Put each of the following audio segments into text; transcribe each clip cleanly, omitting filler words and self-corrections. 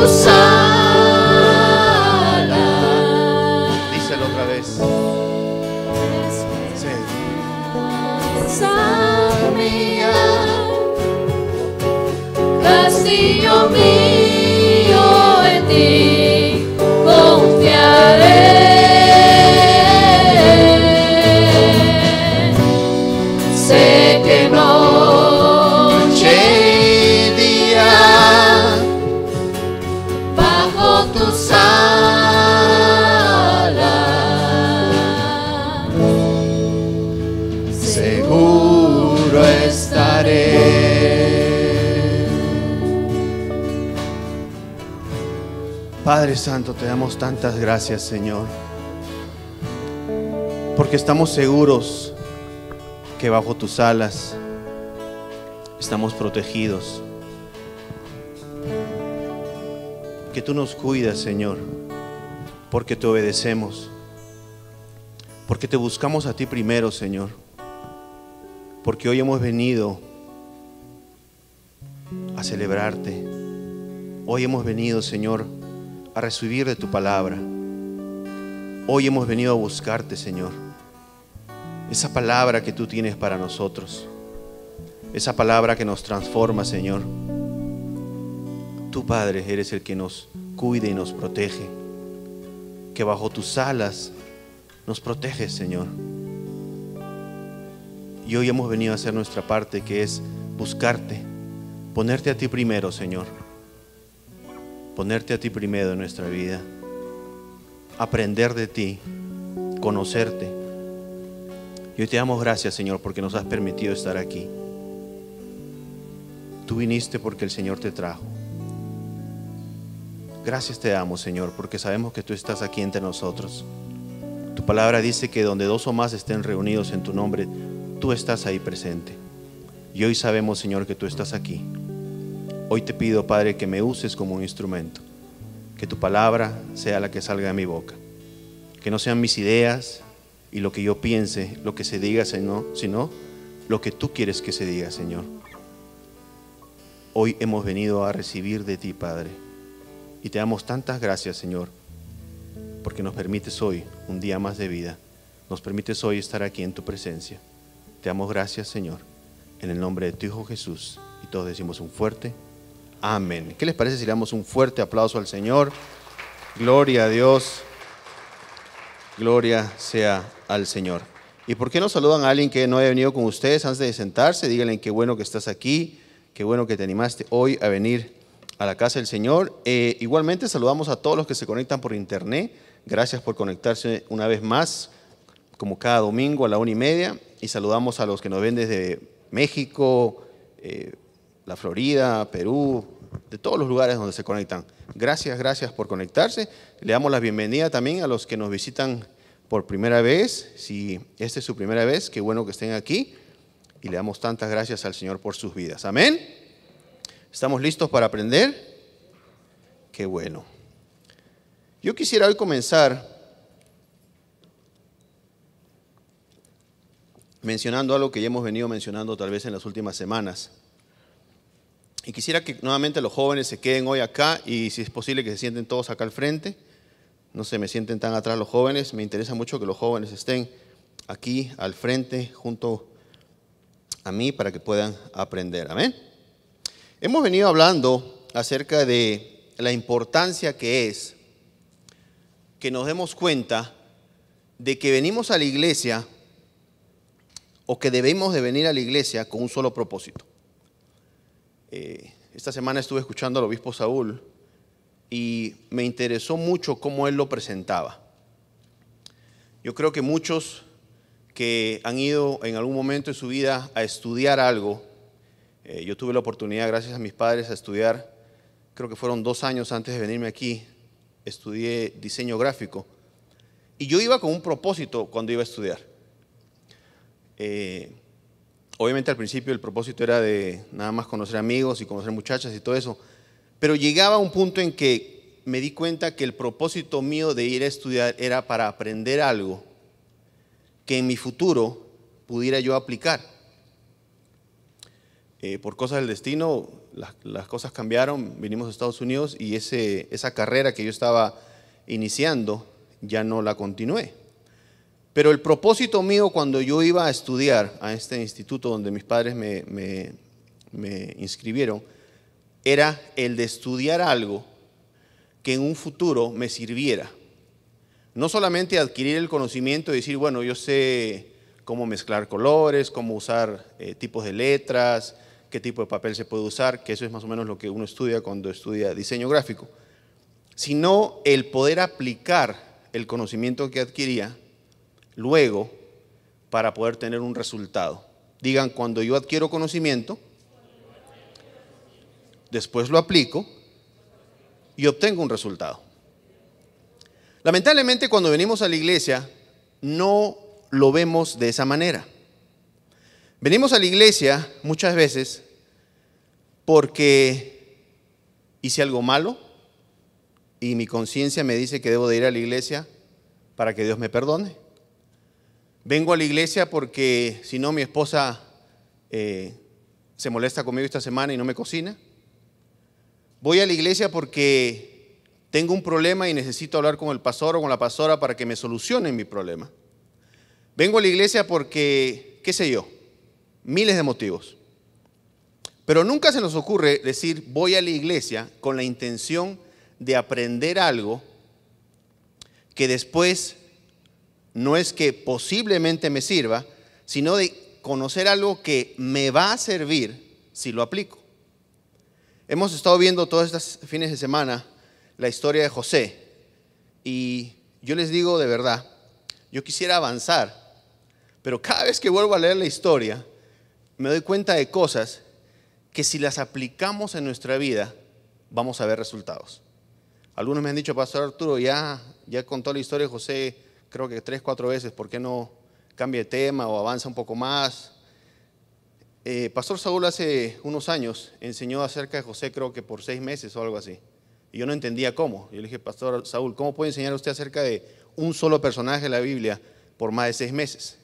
tus alas. Díselo otra vez. Sí. Casa mía, castillo mío, en ti confiaré. Sé que noche y día bajo tus alas seguro estaré. Padre Santo, te damos tantas gracias, Señor, porque estamos seguros que bajo tus alas estamos protegidos, que tú nos cuidas, Señor, porque te obedecemos, porque te buscamos a ti primero, Señor, porque hoy hemos venido a celebrarte, hoy hemos venido, Señor, a recibir de tu palabra, hoy hemos venido a buscarte, Señor. Esa palabra que tú tienes para nosotros, esa palabra que nos transforma, Señor. Tú, Padre, eres el que nos cuida y nos protege, que bajo tus alas nos proteges, Señor. Y hoy hemos venido a hacer nuestra parte, que es buscarte, ponerte a ti primero, Señor, ponerte a ti primero en nuestra vida, aprender de ti, conocerte. Y hoy te damos gracias, Señor, porque nos has permitido estar aquí. Tú viniste porque el Señor te trajo. Gracias te damos, Señor, porque sabemos que tú estás aquí entre nosotros. Tu palabra dice que donde dos o más estén reunidos en tu nombre, tú estás ahí presente. Y hoy sabemos, Señor, que tú estás aquí. Hoy te pido, Padre, que me uses como un instrumento, que tu palabra sea la que salga de mi boca, que no sean mis ideas y lo que yo piense, lo que se diga, sino lo que tú quieres que se diga, Señor. Hoy hemos venido a recibir de ti, Padre, y te damos tantas gracias, Señor, porque nos permites hoy un día más de vida, nos permites hoy estar aquí en tu presencia. Te damos gracias, Señor, en el nombre de tu Hijo Jesús, y todos decimos un fuerte amén. ¿Qué les parece si le damos un fuerte aplauso al Señor? Gloria a Dios. Gloria sea al Señor. ¿Y por qué no saludan a alguien que no haya venido con ustedes antes de sentarse? Díganle qué bueno que estás aquí, qué bueno que te animaste hoy a venir a la casa del Señor. Igualmente saludamos a todos los que se conectan por internet. Gracias por conectarse una vez más, como cada domingo a la 1:30. Y saludamos a los que nos ven desde México, la Florida, Perú, de todos los lugares donde se conectan. Gracias por conectarse. Le damos la bienvenida también a los que nos visitan por primera vez. Si esta es su primera vez, qué bueno que estén aquí. Y le damos tantas gracias al Señor por sus vidas. Amén. ¿Estamos listos para aprender? Qué bueno. Yo quisiera hoy comenzar mencionando algo que ya hemos venido mencionando tal vez en las últimas semanas. Y quisiera que nuevamente los jóvenes se queden hoy acá y si es posible que se sienten todos acá al frente. No se me sienten tan atrás los jóvenes. Me interesa mucho que los jóvenes estén aquí al frente junto a mí para que puedan aprender. Amén. Hemos venido hablando acerca de la importancia que es que nos demos cuenta de que venimos a la iglesia o que debemos de venir a la iglesia con un solo propósito. Esta semana estuve escuchando al obispo Saúl y me interesó mucho cómo él lo presentaba. Yo creo que muchos que han ido en algún momento de su vida a estudiar algo, yo tuve la oportunidad, gracias a mis padres, a estudiar, creo que fueron 2 años antes de venirme aquí, estudié diseño gráfico y yo iba con un propósito cuando iba a estudiar. Obviamente al principio el propósito era de nada más conocer amigos y conocer muchachas y todo eso, pero llegaba a un punto en que me di cuenta que el propósito mío de ir a estudiar era para aprender algo que en mi futuro pudiera yo aplicar. Por cosas del destino, las cosas cambiaron, vinimos a Estados Unidos y esa carrera que yo estaba iniciando ya no la continué. Pero el propósito mío cuando yo iba a estudiar a este instituto donde mis padres me inscribieron, era el de estudiar algo que en un futuro me sirviera. No solamente adquirir el conocimiento y decir, bueno, yo sé cómo mezclar colores, cómo usar tipos de letras, qué tipo de papel se puede usar, que eso es más o menos lo que uno estudia cuando estudia diseño gráfico, sino el poder aplicar el conocimiento que adquiría luego para poder tener un resultado. Digan, cuando yo adquiero conocimiento, después lo aplico y obtengo un resultado. Lamentablemente, cuando venimos a la iglesia, no lo vemos de esa manera. Venimos a la iglesia muchas veces porque hice algo malo y mi conciencia me dice que debo de ir a la iglesia para que Dios me perdone. Vengo a la iglesia porque si no mi esposa se molesta conmigo esta semana y no me cocina. Voy a la iglesia porque tengo un problema y necesito hablar con el pastor o con la pastora para que me solucionen mi problema. Vengo a la iglesia porque, qué sé yo, miles de motivos. Pero nunca se nos ocurre decir voy a la iglesia con la intención de aprender algo que después no es que posiblemente me sirva, sino de conocer algo que me va a servir si lo aplico. Hemos estado viendo todos estos fines de semana la historia de José y yo les digo de verdad, yo quisiera avanzar, pero cada vez que vuelvo a leer la historia me doy cuenta de cosas que si las aplicamos en nuestra vida vamos a ver resultados. Algunos me han dicho, Pastor Arturo, ya contó la historia de José creo que 3, 4 veces, ¿por qué no cambia de tema o avanza un poco más? Pastor Saúl hace unos años enseñó acerca de José, creo que por 6 meses o algo así. Y yo no entendía cómo. Yo le dije, Pastor Saúl, ¿cómo puede enseñar usted acerca de un solo personaje de la Biblia por más de 6 meses?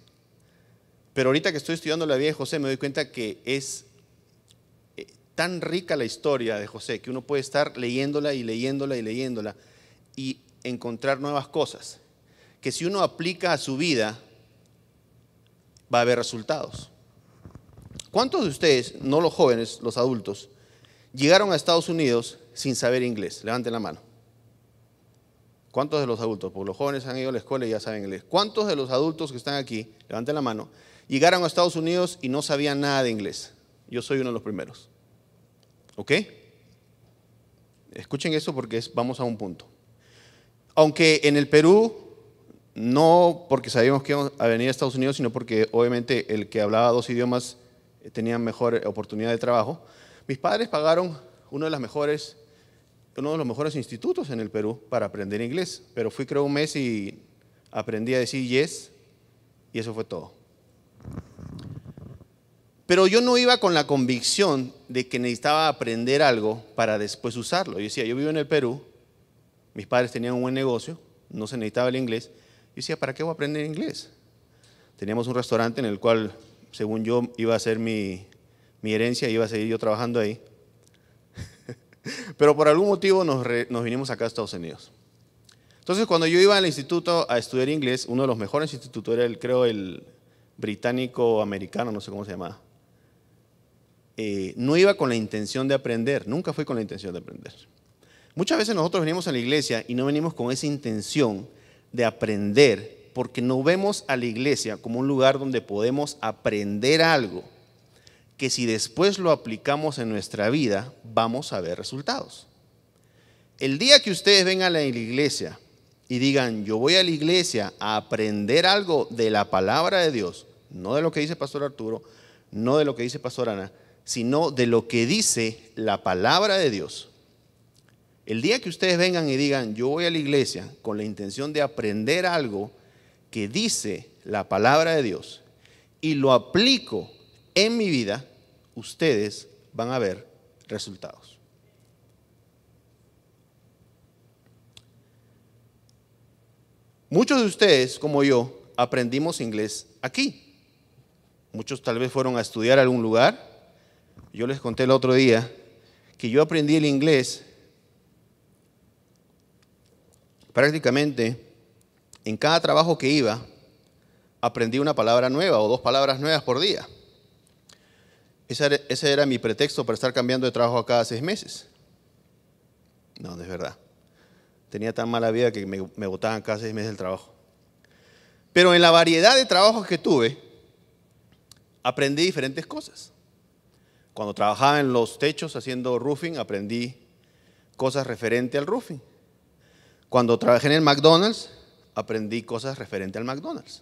Pero ahorita que estoy estudiando la vida de José me doy cuenta que es tan rica la historia de José que uno puede estar leyéndola y leyéndola y leyéndola y encontrar nuevas cosas que si uno aplica a su vida va a haber resultados. ¿Cuántos de ustedes, no los jóvenes, los adultos, llegaron a Estados Unidos sin saber inglés? Levanten la mano. ¿Cuántos de los adultos? Porque los jóvenes han ido a la escuela y ya saben inglés. ¿Cuántos de los adultos que están aquí, levanten la mano, llegaron a Estados Unidos y no sabían nada de inglés? Yo soy uno de los primeros. ¿Ok? Escuchen eso porque vamos a un punto. Aunque en el Perú, no porque sabíamos que íbamos a venir a Estados Unidos, sino porque obviamente el que hablaba 2 idiomas tenía mejor oportunidad de trabajo, mis padres pagaron uno de los mejores institutos en el Perú para aprender inglés. Pero fui creo un mes y aprendí a decir yes y eso fue todo. Pero yo no iba con la convicción de que necesitaba aprender algo para después usarlo. Yo decía, yo vivo en el Perú, mis padres tenían un buen negocio, no se necesitaba el inglés. Yo decía, ¿para qué voy a aprender inglés? Teníamos un restaurante en el cual, según yo, iba a ser mi herencia, iba a seguir yo trabajando ahí. Pero por algún motivo nos vinimos acá a Estados Unidos. Entonces, cuando yo iba al instituto a estudiar inglés, uno de los mejores institutos era el británico-americano, no sé cómo se llamaba. No iba con la intención de aprender, nunca fui con la intención de aprender. Muchas veces nosotros venimos a la iglesia y no venimos con esa intención de aprender, porque no vemos a la iglesia como un lugar donde podemos aprender algo que si después lo aplicamos en nuestra vida, vamos a ver resultados. El día que ustedes vengan a la iglesia y digan, yo voy a la iglesia a aprender algo de la palabra de Dios, no de lo que dice Pastor Arturo, no de lo que dice Pastor Ana, sino de lo que dice la palabra de Dios. El día que ustedes vengan y digan, yo voy a la iglesia con la intención de aprender algo que dice la palabra de Dios y lo aplico en mi vida, ustedes van a ver resultados. Muchos de ustedes, como yo, aprendimos inglés aquí. Muchos tal vez fueron a estudiar a algún lugar, Yo les conté el otro día que yo aprendí el inglés prácticamente en cada trabajo que iba, aprendí una palabra nueva o 2 palabras nuevas por día. Ese era mi pretexto para estar cambiando de trabajo a cada 6 meses. No, no es verdad. Tenía tan mala vida que me botaban cada 6 meses del trabajo. Pero en la variedad de trabajos que tuve, aprendí diferentes cosas. Cuando trabajaba en los techos haciendo roofing, aprendí cosas referentes al roofing. Cuando trabajé en el McDonald's, aprendí cosas referentes al McDonald's.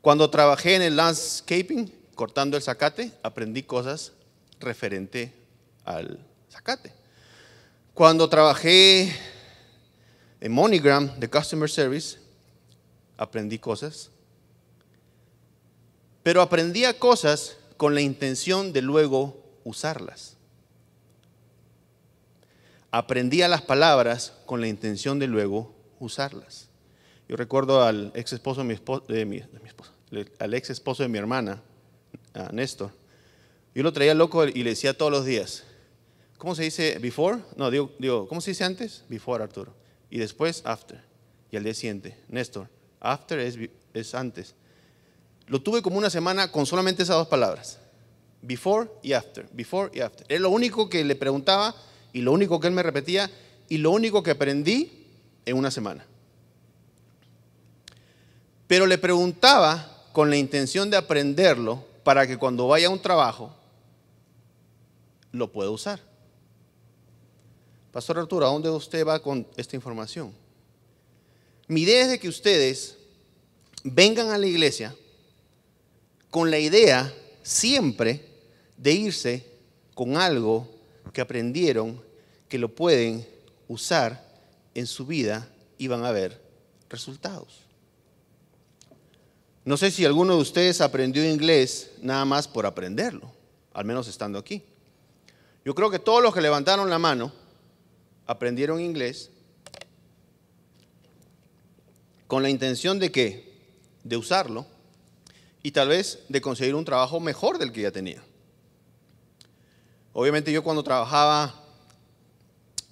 Cuando trabajé en el landscaping, cortando el zacate, aprendí cosas referentes al zacate. Cuando trabajé en MoneyGram de Customer Service, aprendí cosas. Pero aprendía cosas con la intención de luego usarlas. Aprendía las palabras con la intención de luego usarlas. Yo recuerdo al ex esposo de mi hermana, a Néstor. Yo lo traía loco y le decía todos los días, ¿cómo se dice before? No, digo, ¿cómo se dice antes? Before, Arturo. Y después after. Y al día siguiente, Néstor, after es antes. Lo tuve como una semana con solamente esas 2 palabras. Before y after. Before y after. Es lo único que le preguntaba y lo único que él me repetía y lo único que aprendí en una semana. Pero le preguntaba con la intención de aprenderlo para que cuando vaya a un trabajo lo pueda usar. Pastor Arturo, ¿a dónde usted va con esta información? Mi idea es de que ustedes vengan a la iglesia con la idea siempre de irse con algo que aprendieron, que lo pueden usar en su vida y van a ver resultados. No sé si alguno de ustedes aprendió inglés nada más por aprenderlo, al menos estando aquí. Yo creo que todos los que levantaron la mano aprendieron inglés con la intención de ¿qué? De usarlo y tal vez de conseguir un trabajo mejor del que ya tenía. Obviamente yo cuando trabajaba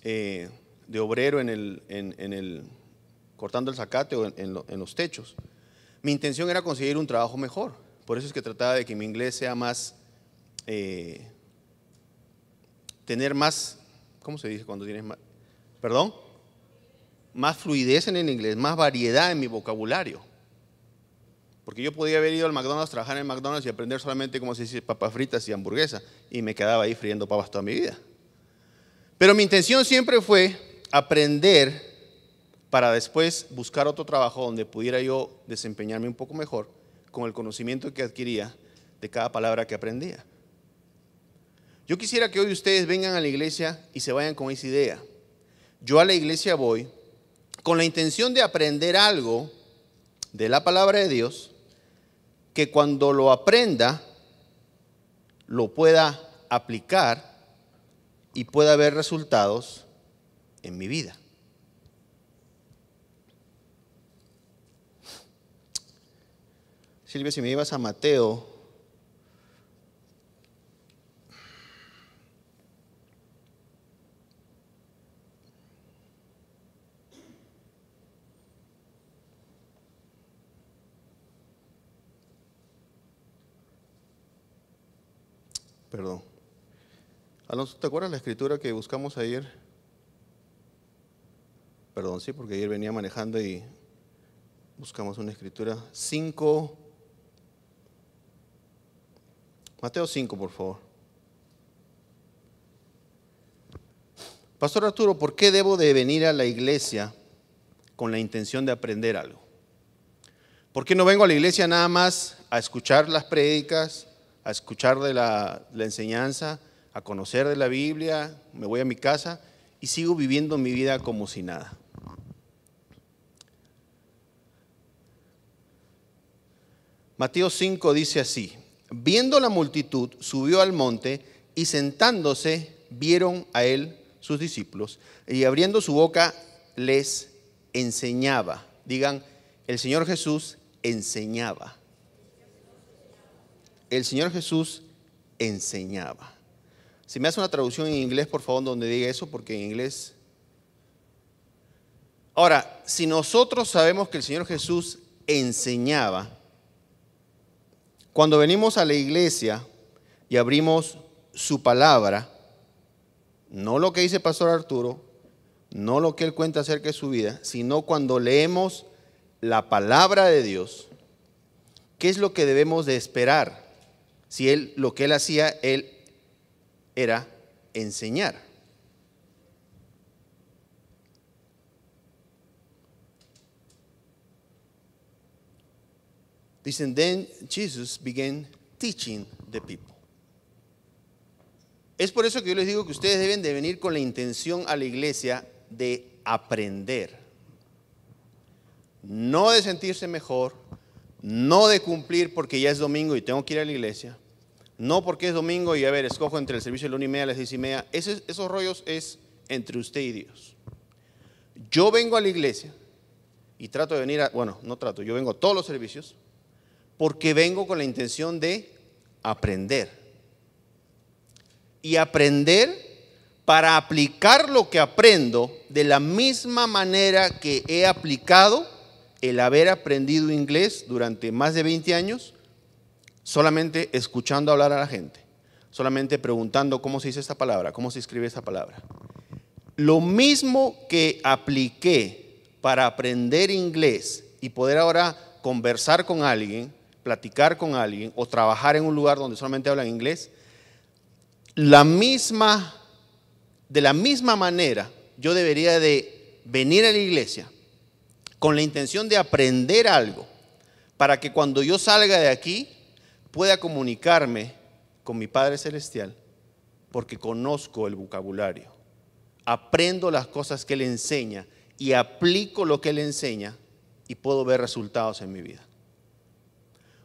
de obrero cortando el zacate o en los techos, mi intención era conseguir un trabajo mejor. Por eso es que trataba de que mi inglés sea más, tener más, ¿cómo se dice cuando tienes más? ¿Perdón? Más fluidez en el inglés, más variedad en mi vocabulario. Porque yo podía haber ido al McDonald's, trabajar en el McDonald's y aprender solamente cómo se dice papas fritas y hamburguesas y me quedaba ahí friendo papas toda mi vida. Pero mi intención siempre fue aprender para después buscar otro trabajo donde pudiera yo desempeñarme un poco mejor con el conocimiento que adquiría de cada palabra que aprendía. Yo quisiera que hoy ustedes vengan a la iglesia y se vayan con esa idea. Yo a la iglesia voy con la intención de aprender algo de la palabra de Dios, que cuando lo aprenda, lo pueda aplicar y pueda ver resultados en mi vida. Silvia, si me llevas a Mateo, perdón. Alonso, ¿te acuerdas la escritura que buscamos ayer? Perdón, sí, porque ayer venía manejando y buscamos una escritura. Mateo 5, por favor. Pastor Arturo, ¿por qué debo de venir a la iglesia con la intención de aprender algo? ¿Por qué no vengo a la iglesia nada más a escuchar las prédicas, a escuchar de la enseñanza, a conocer de la Biblia, me voy a mi casa y sigo viviendo mi vida como si nada? Mateo 5 dice así: viendo la multitud, subió al monte y sentándose, vieron a él sus discípulos y abriendo su boca les enseñaba. Digan, el Señor Jesús enseñaba. El Señor Jesús enseñaba. Si me hace una traducción en inglés, por favor, donde diga eso, porque en inglés. Ahora, si nosotros sabemos que el Señor Jesús enseñaba, cuando venimos a la iglesia y abrimos su palabra, no lo que dice Pastor Arturo, no lo que él cuenta acerca de su vida, sino cuando leemos la palabra de Dios, ¿qué es lo que debemos de esperar? Si lo que él hacía, él era enseñar. Dicen, then Jesus began teaching the people. Es por eso que yo les digo que ustedes deben de venir con la intención a la iglesia de aprender. No de sentirse mejor, no de cumplir porque ya es domingo y tengo que ir a la iglesia, no porque es domingo y a ver, escojo entre el servicio de la 1:30 a las 10:30. Esos rollos es entre usted y Dios. Yo vengo a la iglesia y trato de venir yo vengo a todos los servicios porque vengo con la intención de aprender. Y aprender para aplicar lo que aprendo de la misma manera que he aplicado el haber aprendido inglés durante más de 20 años, solamente escuchando hablar a la gente, solamente preguntando cómo se dice esta palabra, cómo se escribe esta palabra. Lo mismo que apliqué para aprender inglés y poder ahora conversar con alguien, platicar con alguien o trabajar en un lugar donde solamente hablan inglés, de la misma manera yo debería de venir a la iglesia con la intención de aprender algo para que cuando yo salga de aquí pueda comunicarme con mi Padre Celestial, porque conozco el vocabulario, aprendo las cosas que Él enseña y aplico lo que Él enseña y puedo ver resultados en mi vida.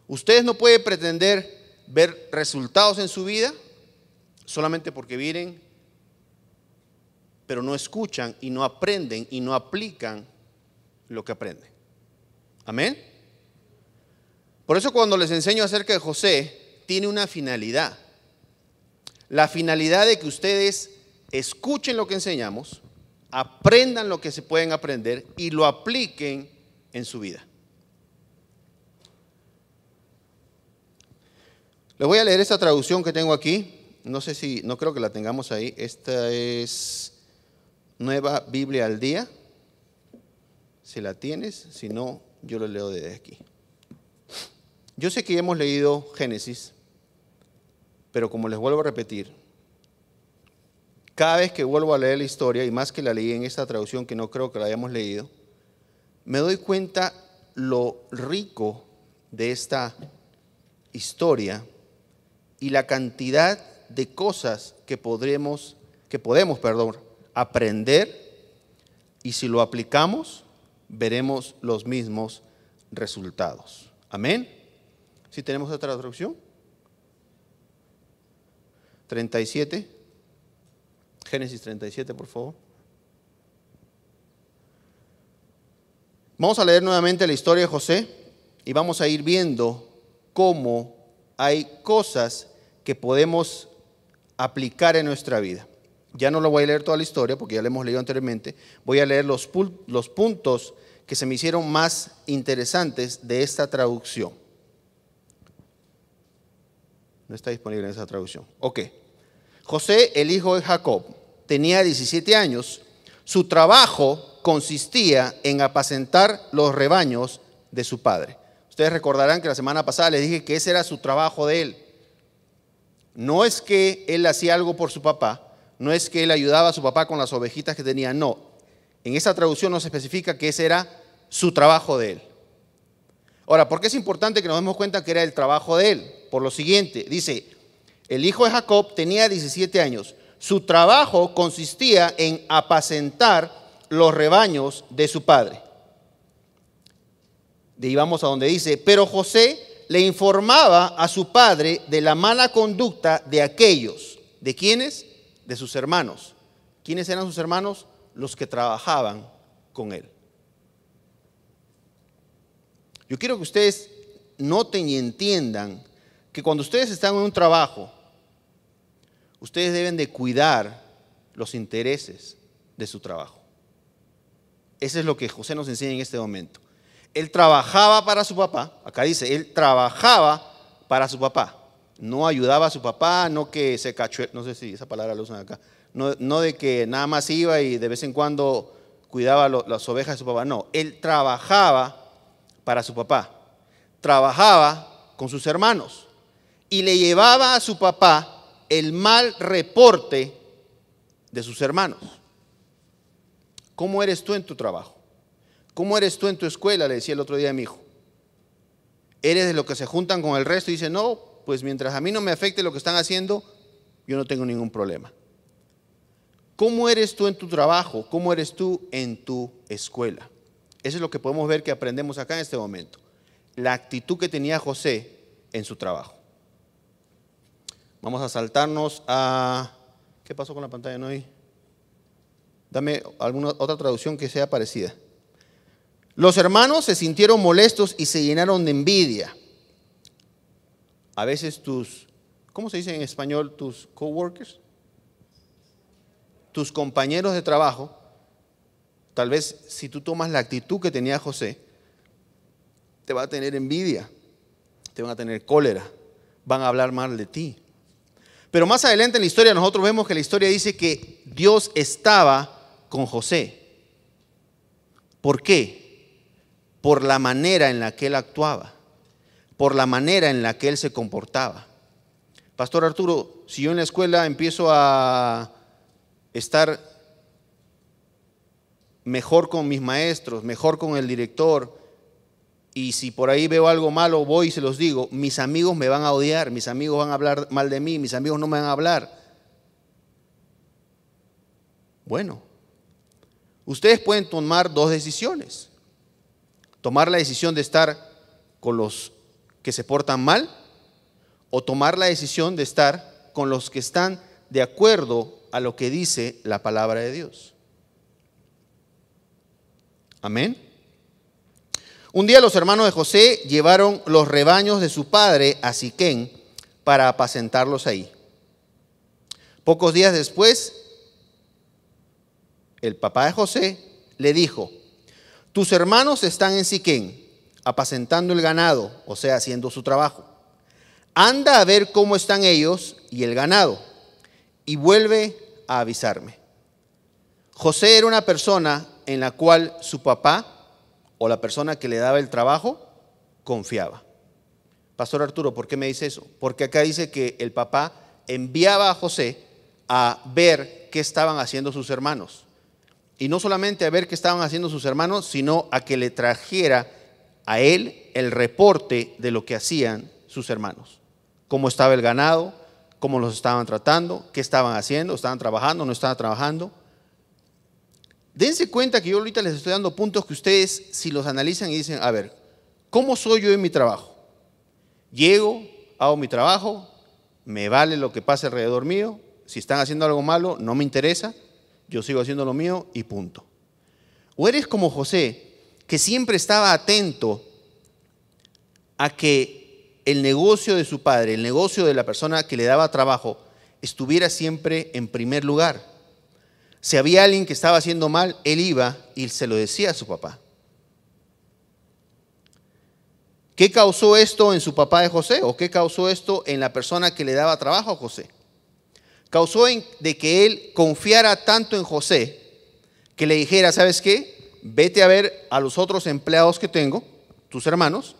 Ustedes no pueden pretender ver resultados en su vida solamente porque vienen, pero no escuchan y no aprenden y no aplican lo que aprenden. Amén. Por eso cuando les enseño acerca de José, tiene una finalidad. La finalidad de que ustedes escuchen lo que enseñamos, aprendan lo que se pueden aprender y lo apliquen en su vida. Les voy a leer esta traducción que tengo aquí. No creo que la tengamos ahí. Esta es Nueva Biblia al Día. Si la tienes, si no, yo lo leo desde aquí. Yo sé que ya hemos leído Génesis, pero como les vuelvo a repetir, cada vez que vuelvo a leer la historia, y más que la leí en esta traducción que no creo que la hayamos leído, me doy cuenta lo rico de esta historia y la cantidad de cosas que podemos aprender, y si lo aplicamos, veremos los mismos resultados. Amén. ¿Sí tenemos otra traducción? 37. Génesis 37, por favor. Vamos a leer nuevamente la historia de José y vamos a ir viendo cómo hay cosas que podemos aplicar en nuestra vida. Ya no lo voy a leer toda la historia porque ya la hemos leído anteriormente. Voy a leer los puntos que se me hicieron más interesantes de esta traducción. No está disponible en esa traducción. Ok. José, el hijo de Jacob, tenía 17 años. Su trabajo consistía en apacentar los rebaños de su padre. Ustedes recordarán que la semana pasada les dije que ese era su trabajo de él. No es que él hacía algo por su papá, no es que él ayudaba a su papá con las ovejitas que tenía, no. En esa traducción no se especifica que ese era su trabajo de él. Ahora, ¿por qué es importante que nos demos cuenta que era el trabajo de él? Por lo siguiente, dice, el hijo de Jacob tenía 17 años. Su trabajo consistía en apacentar los rebaños de su padre. De ahí vamos a donde dice, pero José le informaba a su padre de la mala conducta de aquellos. ¿De quiénes? De sus hermanos. ¿Quiénes eran sus hermanos? Los que trabajaban con él. Yo quiero que ustedes noten y entiendan que cuando ustedes están en un trabajo, ustedes deben de cuidar los intereses de su trabajo. Eso es lo que José nos enseña en este momento. Él trabajaba para su papá, acá dice, él trabajaba para su papá. No ayudaba a su papá, no que se cachó, no sé si esa palabra la usan acá, no de que nada más iba y de vez en cuando cuidaba las ovejas de su papá, no, él trabajaba para su papá, trabajaba con sus hermanos y le llevaba a su papá el mal reporte de sus hermanos. ¿Cómo eres tú en tu trabajo? ¿Cómo eres tú en tu escuela? Le decía el otro día a mi hijo. ¿Eres de los que se juntan con el resto y dicen, no, pues mientras a mí no me afecte lo que están haciendo, yo no tengo ningún problema? ¿Cómo eres tú en tu trabajo? ¿Cómo eres tú en tu escuela? Eso es lo que podemos ver que aprendemos acá en este momento. La actitud que tenía José en su trabajo. Vamos a saltarnos a... ¿Qué pasó con la pantalla? ¿No hay? Dame alguna otra traducción que sea parecida. Los hermanos se sintieron molestos y se llenaron de envidia. A veces ¿cómo se dice en español? Tus coworkers, tus compañeros de trabajo, tal vez si tú tomas la actitud que tenía José, te va a tener envidia, te van a tener cólera, van a hablar mal de ti. Pero más adelante en la historia nosotros vemos que la historia dice que Dios estaba con José. ¿Por qué? Por la manera en la que él actuaba, por la manera en la que él se comportaba. Pastor Arturo, si yo en la escuela empiezo a estar mejor con mis maestros, mejor con el director, y si por ahí veo algo malo, voy y se los digo, mis amigos me van a odiar, mis amigos van a hablar mal de mí, mis amigos no me van a hablar. Bueno, ustedes pueden tomar dos decisiones. Tomar la decisión de estar con los que se portan mal o tomar la decisión de estar con los que están de acuerdo a lo que dice la palabra de Dios. Amén. Un día los hermanos de José llevaron los rebaños de su padre a Siquén para apacentarlos ahí. Pocos días después, el papá de José le dijo: tus hermanos están en Siquén apacentando el ganado, o sea, haciendo su trabajo. Anda a ver cómo están ellos y el ganado y vuelve a avisarme. José era una persona en la cual su papá o la persona que le daba el trabajo confiaba. Pastor Arturo, ¿por qué me dice eso? Porque acá dice que el papá enviaba a José a ver qué estaban haciendo sus hermanos. Y no solamente a ver qué estaban haciendo sus hermanos, sino a que le trajera a él el reporte de lo que hacían sus hermanos. Cómo estaba el ganado, cómo los estaban tratando, qué estaban haciendo, estaban trabajando, no estaban trabajando. Dense cuenta que yo ahorita les estoy dando puntos que ustedes, si los analizan y dicen, a ver, ¿cómo soy yo en mi trabajo? Llego, hago mi trabajo, me vale lo que pase alrededor mío, si están haciendo algo malo, no me interesa, yo sigo haciendo lo mío y punto. O eres como José, que siempre estaba atento a que el negocio de su padre, el negocio de la persona que le daba trabajo, estuviera siempre en primer lugar. Si había alguien que estaba haciendo mal, él iba y se lo decía a su papá. ¿Qué causó esto en su papá de José? ¿O qué causó esto en la persona que le daba trabajo a José? Causó de que él confiara tanto en José que le dijera, ¿sabes qué? Vete a ver a los otros empleados que tengo, tus hermanos,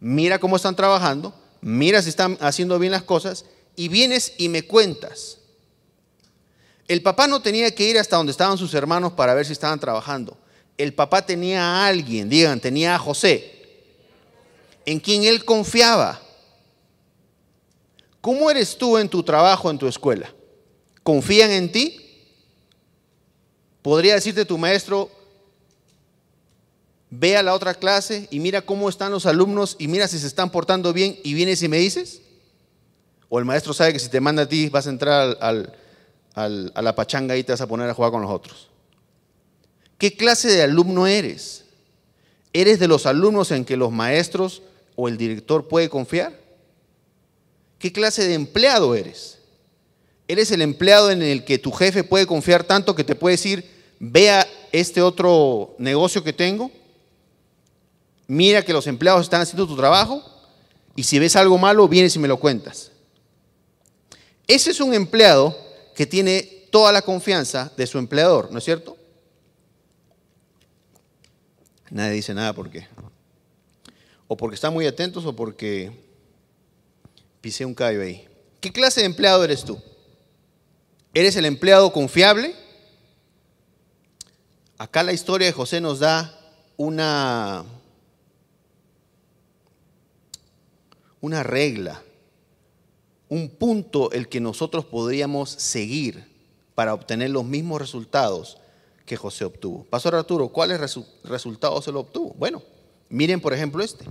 mira cómo están trabajando, mira si están haciendo bien las cosas y vienes y me cuentas. El papá no tenía que ir hasta donde estaban sus hermanos para ver si estaban trabajando. El papá tenía a alguien, digan, tenía a José, en quien él confiaba. ¿Cómo eres tú en tu trabajo, en tu escuela? ¿Confían en ti? ¿Podría decirte tu maestro, ve a la otra clase y mira cómo están los alumnos y mira si se están portando bien y vienes y me dices? ¿O el maestro sabe que si te manda a ti vas a entrar a la pachanga y te vas a poner a jugar con los otros? ¿Qué clase de alumno eres? ¿Eres de los alumnos en que los maestros o el director puede confiar? ¿Qué clase de empleado eres? Eres el empleado en el que tu jefe puede confiar tanto que te puede decir, vea este otro negocio que tengo, mira que los empleados están haciendo tu trabajo y si ves algo malo, vienes y me lo cuentas. Ese es un empleado que tiene toda la confianza de su empleador, ¿no es cierto? Nadie dice nada porque o porque están muy atentos o porque pisé un callo ahí. ¿Qué clase de empleado eres tú? ¿Eres el empleado confiable? Acá la historia de José nos da una regla, un punto el que nosotros podríamos seguir para obtener los mismos resultados que José obtuvo. Pastor Arturo, ¿cuáles resultados él obtuvo? Bueno, miren por ejemplo este.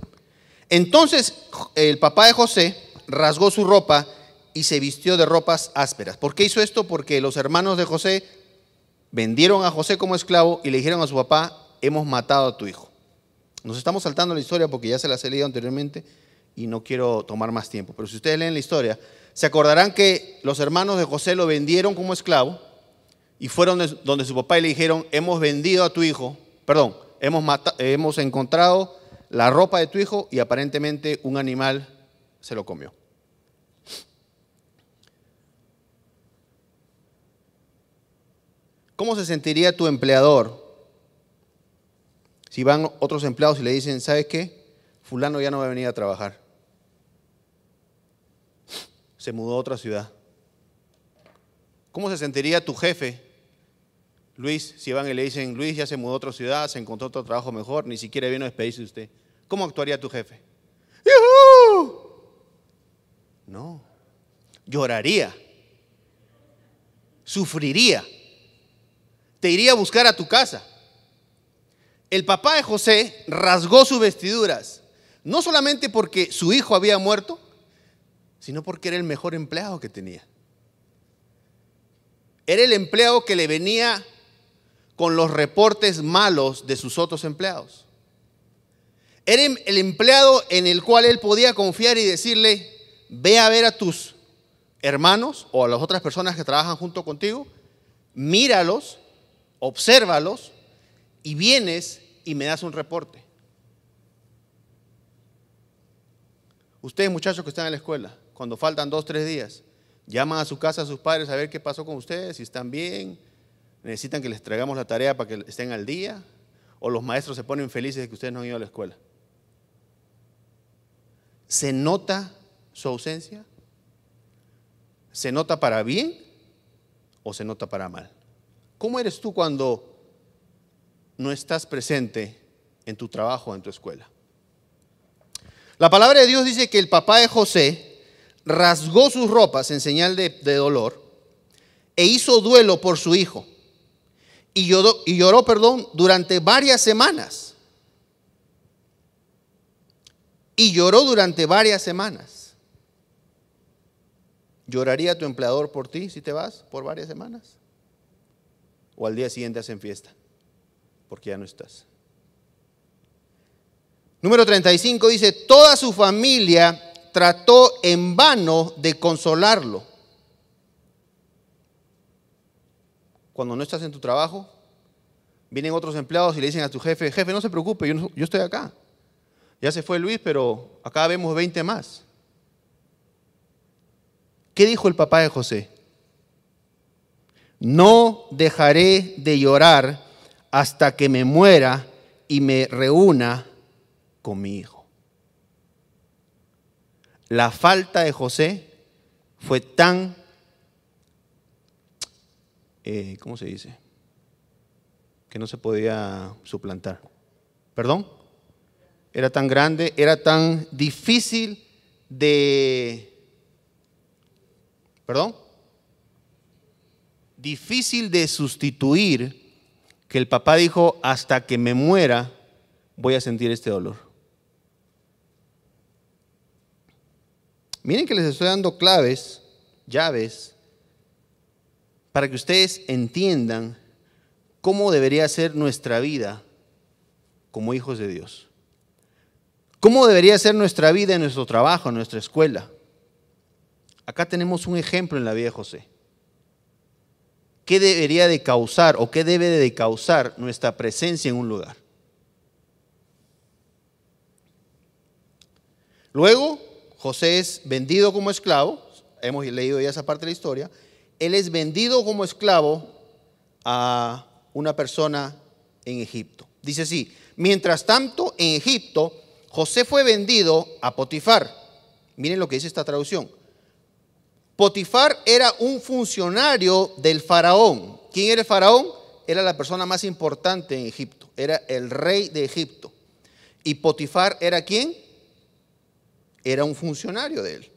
Entonces el papá de José rasgó su ropa y se vistió de ropas ásperas. ¿Por qué hizo esto? Porque los hermanos de José vendieron a José como esclavo y le dijeron a su papá, hemos matado a tu hijo. Nos estamos saltando la historia porque ya se las he leído anteriormente y no quiero tomar más tiempo. Pero si ustedes leen la historia, se acordarán que los hermanos de José lo vendieron como esclavo y fueron donde su papá y le dijeron, hemos vendido a tu hijo, perdón, hemos encontrado la ropa de tu hijo y aparentemente un animal se lo comió. ¿Cómo se sentiría tu empleador si van otros empleados y le dicen, ¿sabes qué? Fulano ya no va a venir a trabajar. Se mudó a otra ciudad. ¿Cómo se sentiría tu jefe, Luis, si van y le dicen, Luis ya se mudó a otra ciudad, se encontró otro trabajo mejor, ni siquiera vino a despedirse de usted? ¿Cómo actuaría tu jefe? ¡Yujú! No, lloraría, sufriría, te iría a buscar a tu casa. El papá de José rasgó sus vestiduras, no solamente porque su hijo había muerto, sino porque era el mejor empleado que tenía. Era el empleado que le venía con los reportes malos de sus otros empleados. Era el empleado en el cual él podía confiar y decirle, ve a ver a tus hermanos o a las otras personas que trabajan junto contigo, míralos, obsérvalos y vienes y me das un reporte. Ustedes, muchachos que están en la escuela, cuando faltan 2 o 3 días, llaman a su casa a sus padres a ver qué pasó con ustedes, si están bien, necesitan que les traigamos la tarea para que estén al día, o los maestros se ponen felices de que ustedes no han ido a la escuela. ¿Se nota su ausencia? ¿Se nota para bien o se nota para mal? ¿Cómo eres tú cuando no estás presente en tu trabajo o en tu escuela? La palabra de Dios dice que el papá de José rasgó sus ropas en señal de dolor e hizo duelo por su hijo y lloró, durante varias semanas. Y lloró durante varias semanas. ¿Lloraría tu empleador por ti si te vas por varias semanas? ¿O al día siguiente hacen fiesta porque ya no estás? Número 35 dice, toda su familia trató en vano de consolarlo. Cuando no estás en tu trabajo, vienen otros empleados y le dicen a tu jefe, jefe, no se preocupe, yo estoy acá. Ya se fue Luis, pero acá vemos 20 más. ¿Qué dijo el papá de José? No dejaré de llorar hasta que me muera y me reúna con mi hijo. La falta de José fue tan, ¿cómo se dice? Que no se podía suplantar. ¿Perdón? Era tan grande, era tan difícil difícil de sustituir, que el papá dijo, hasta que me muera voy a sentir este dolor. Miren que les estoy dando claves, llaves, para que ustedes entiendan cómo debería ser nuestra vida como hijos de Dios. ¿Cómo debería ser nuestra vida en nuestro trabajo, en nuestra escuela? Acá tenemos un ejemplo en la vida de José. ¿qué debería de causar o qué debe de causar nuestra presencia en un lugar? Luego, José es vendido como esclavo, hemos leído ya esa parte de la historia, él es vendido como esclavo a una persona en Egipto. Dice así, mientras tanto en Egipto, José fue vendido a Potifar. Miren lo que dice esta traducción. Potifar era un funcionario del faraón. ¿Quién era el faraón? Era la persona más importante en Egipto, era el rey de Egipto. ¿Y Potifar era quién? Era un funcionario de él.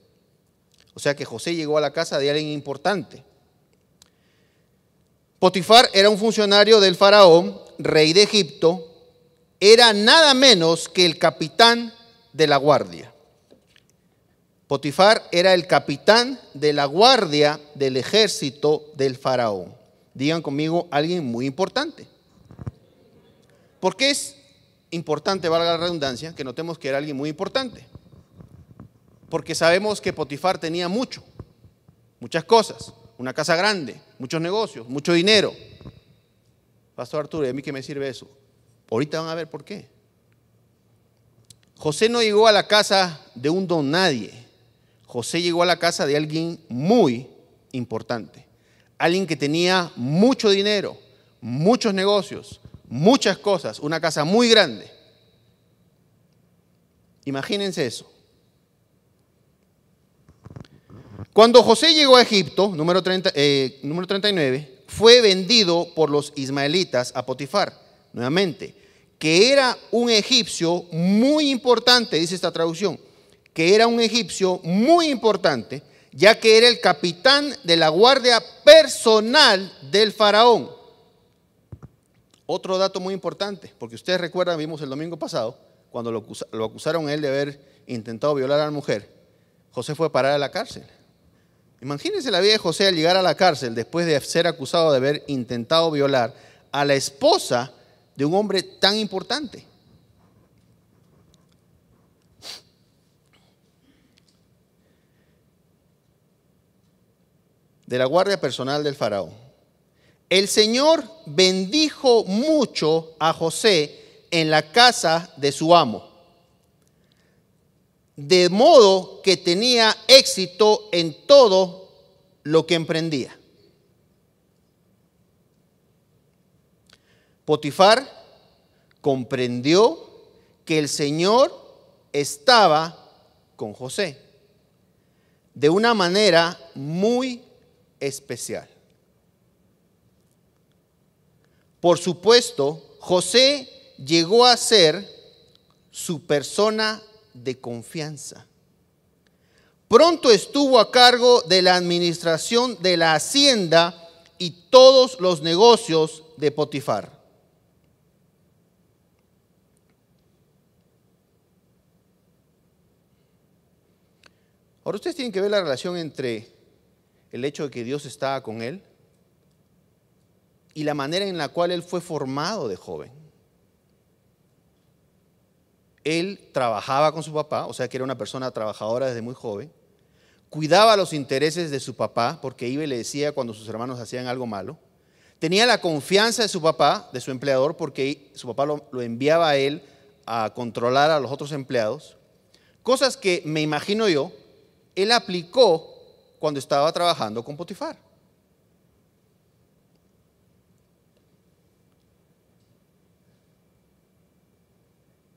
O sea que José llegó a la casa de alguien importante. Potifar era un funcionario del faraón, rey de Egipto, era nada menos que el capitán de la guardia. Potifar era el capitán de la guardia del ejército del faraón. Digan conmigo, alguien muy importante. ¿Por qué es importante, valga la redundancia, que notemos que era alguien muy importante? Porque sabemos que Potifar tenía muchas cosas, una casa grande, muchos negocios, mucho dinero. Pastor Arturo, ¿y a mí qué me sirve eso? Ahorita van a ver por qué. José no llegó a la casa de un don nadie. José llegó a la casa de alguien muy importante. Alguien que tenía mucho dinero, muchos negocios, muchas cosas, una casa muy grande. Imagínense eso. Cuando José llegó a Egipto, número 39, fue vendido por los ismaelitas a Potifar, nuevamente, que era un egipcio muy importante, dice esta traducción, que era un egipcio muy importante, ya que era el capitán de la guardia personal del faraón. Otro dato muy importante, porque ustedes recuerdan, vimos el domingo pasado, cuando lo acusaron a él de haber intentado violar a la mujer, José fue a parar a la cárcel. Imagínense la vida de José al llegar a la cárcel después de ser acusado de haber intentado violar a la esposa de un hombre tan importante. De la guardia personal del faraón. El Señor bendijo mucho a José en la casa de su amo, de modo que tenía éxito en todo lo que emprendía. Potifar comprendió que el Señor estaba con José de una manera muy especial. Por supuesto, José llegó a ser su persona de confianza. Pronto estuvo a cargo de la administración de la hacienda y todos los negocios de Potifar. Ahora ustedes tienen que ver la relación entre el hecho de que Dios estaba con él y la manera en la cual él fue formado de joven. Él trabajaba con su papá, o sea que era una persona trabajadora desde muy joven, cuidaba los intereses de su papá, porque iba y le decía cuando sus hermanos hacían algo malo, tenía la confianza de su papá, de su empleador, porque su papá lo enviaba a él a controlar a los otros empleados, cosas que me imagino yo, él aplicó cuando estaba trabajando con Potifar.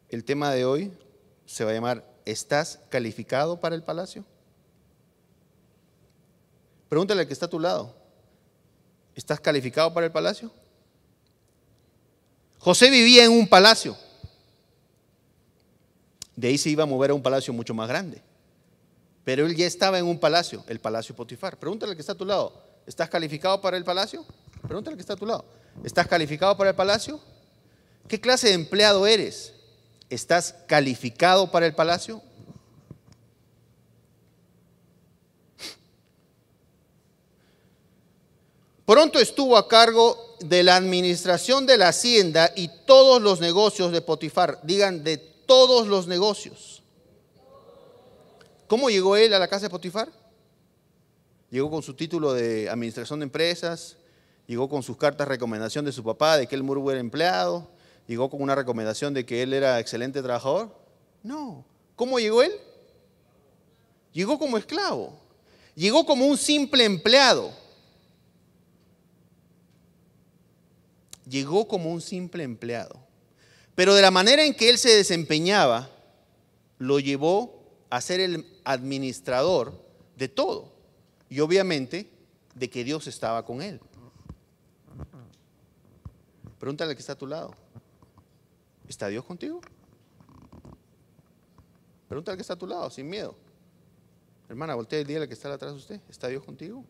El tema de hoy se va a llamar ¿estás calificado para el palacio? Pregúntale al que está a tu lado, ¿estás calificado para el palacio? José vivía en un palacio. De ahí se iba a mover a un palacio mucho más grande. Pero él ya estaba en un palacio, el palacio Potifar. Pregúntale al que está a tu lado, ¿estás calificado para el palacio? Pregúntale al que está a tu lado, ¿estás calificado para el palacio? ¿Qué clase de empleado eres? ¿Estás calificado para el palacio? Pronto estuvo a cargo de la administración de la hacienda y todos los negocios de Potifar. Digan, de todos los negocios. ¿Cómo llegó él a la casa de Potifar? Llegó con su título de administración de empresas, Llegó con sus cartas de recomendación de su papá de que él muy buen empleado. Llegó con una recomendación de que él era excelente trabajador. No. ¿Cómo llegó él? Llegó como esclavo. Llegó como un simple empleado. Llegó como un simple empleado. Pero de la manera en que él se desempeñaba, lo llevó a ser el administrador de todo. Y obviamente de que Dios estaba con él. Pregúntale al que está a tu lado. ¿Está Dios contigo? Pregúntale al que está a tu lado, sin miedo. Hermana, voltea y dígale al que está atrás de usted. ¿Está Dios contigo?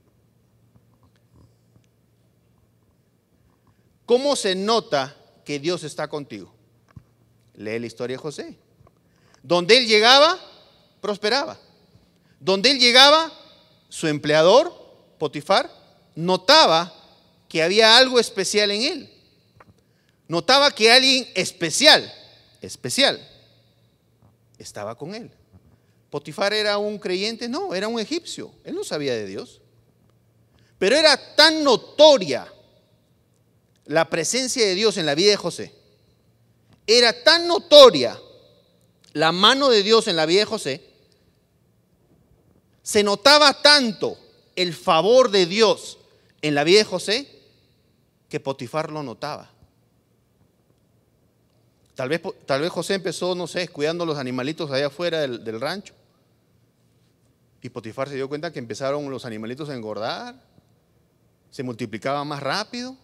¿Cómo se nota que Dios está contigo? Lee la historia de José. Donde él llegaba, prosperaba. Donde él llegaba, su empleador, Potifar, notaba que había algo especial en él. Notaba que alguien especial, estaba con él. Potifar era un creyente, no, era un egipcio. Él no sabía de Dios. Pero era tan notoria la presencia de Dios en la vida de José. Era tan notoria la mano de Dios en la vida de José. Se notaba tanto el favor de Dios en la vida de José que Potifar lo notaba. Tal vez José empezó, no sé, cuidando los animalitos allá afuera del rancho. Y Potifar se dio cuenta que empezaron los animalitos a engordar, se multiplicaban más rápido.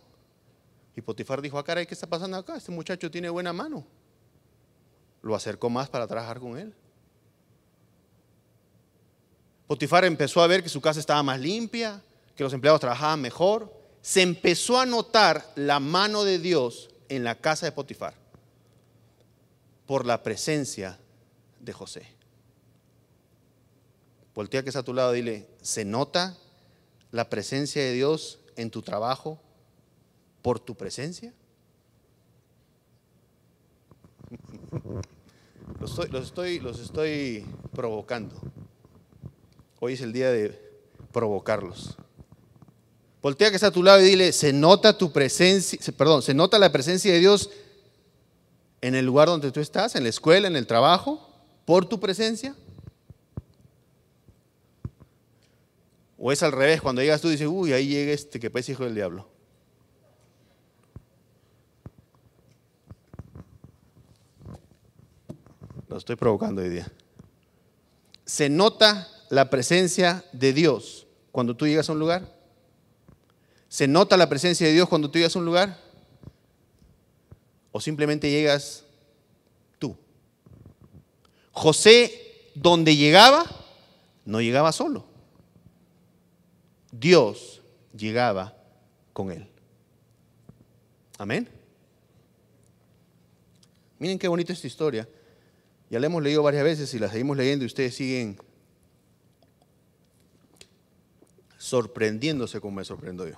Y Potifar dijo, caray, ¿qué está pasando acá? Este muchacho tiene buena mano. Lo acercó más para trabajar con él. Potifar empezó a ver que su casa estaba más limpia, que los empleados trabajaban mejor. Se empezó a notar la mano de Dios en la casa de Potifar por la presencia de José. Voltea que está a tu lado, dile, ¿se nota la presencia de Dios en tu trabajo por tu presencia? Los estoy provocando. Hoy es el día de provocarlos. Voltea que está a tu lado y dile, ¿se nota tu presencia? ¿Se nota la presencia de Dios en el lugar donde tú estás, en la escuela, en el trabajo, por tu presencia? ¿O es al revés? Cuando llegas tú dices, uy, ahí llega este que parece hijo del diablo. Lo estoy provocando hoy día. ¿Se nota la presencia de Dios cuando tú llegas a un lugar? ¿Se nota la presencia de Dios cuando tú llegas a un lugar? ¿O simplemente llegas tú? José, donde llegaba, no llegaba solo. Dios llegaba con él. Amén. Miren qué bonita esta historia. Ya la hemos leído varias veces y la seguimos leyendo y ustedes siguen sorprendiéndose como me sorprendo yo.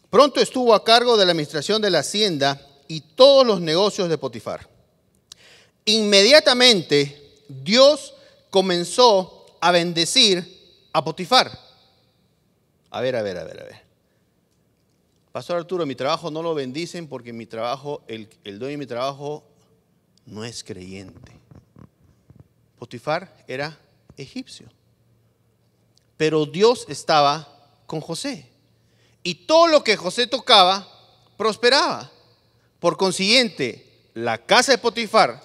Pronto estuvo a cargo de la administración de la hacienda y todos los negocios de Potifar. Inmediatamente Dios comenzó a bendecir a Potifar. A ver. Pastor Arturo, mi trabajo no lo bendicen porque mi trabajo, el dueño de mi trabajo no es creyente. Potifar era egipcio. Pero Dios estaba con José. Y todo lo que José tocaba, prosperaba. Por consiguiente, la casa de Potifar,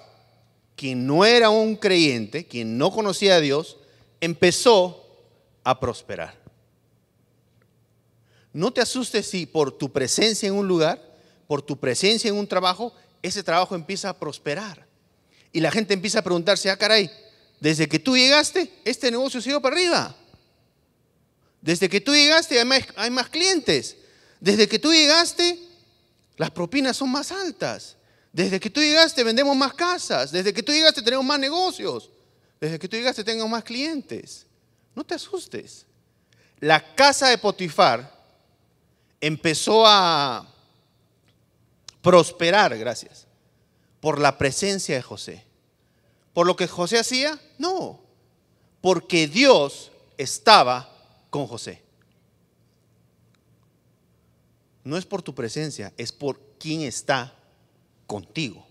quien no era un creyente, quien no conocía a Dios, empezó a prosperar. No te asustes si por tu presencia en un lugar, por tu presencia en un trabajo, ese trabajo empieza a prosperar. Y la gente empieza a preguntarse, caray, desde que tú llegaste, este negocio se ha ido para arriba. Desde que tú llegaste hay más clientes. Desde que tú llegaste las propinas son más altas. Desde que tú llegaste vendemos más casas. Desde que tú llegaste tenemos más negocios. Desde que tú llegaste tenemos más clientes. No te asustes. La casa de Potifar empezó a prosperar, gracias, por la presencia de José. ¿Por lo que José hacía? No, porque Dios estaba con José. no es por tu presencia, es por quién está contigo.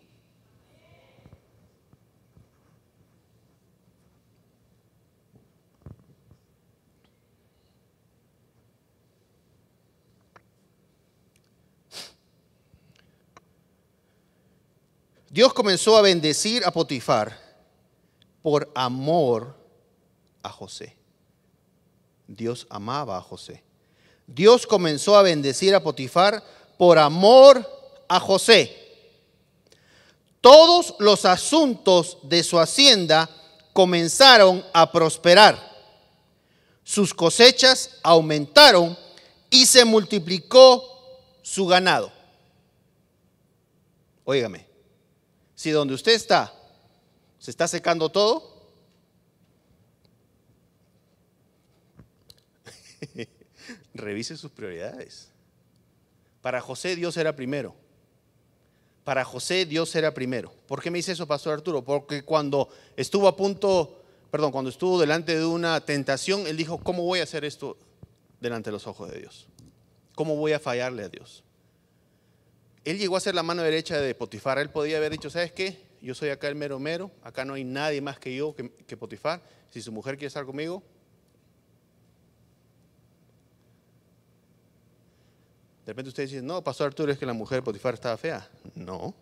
Dios comenzó a bendecir a Potifar por amor a José. Dios amaba a José. Dios comenzó a bendecir a Potifar por amor a José. Todos los asuntos de su hacienda comenzaron a prosperar. Sus cosechas aumentaron y se multiplicó su ganado. Óigame. Si donde usted está, se está secando todo, revise sus prioridades. Para José Dios era primero. Para José Dios era primero. ¿Por qué me dice eso, Pastor Arturo? Porque cuando estuvo cuando estuvo delante de una tentación, él dijo, ¿cómo voy a hacer esto delante de los ojos de Dios? ¿Cómo voy a fallarle a Dios? Él llegó a ser la mano derecha de Potifar. Él podía haber dicho, ¿sabes qué? Yo soy acá el mero mero, acá no hay nadie más que yo, que Potifar. Si su mujer quiere estar conmigo. De repente usted dice, no, Pastor Arturo, es que la mujer de Potifar estaba fea. No.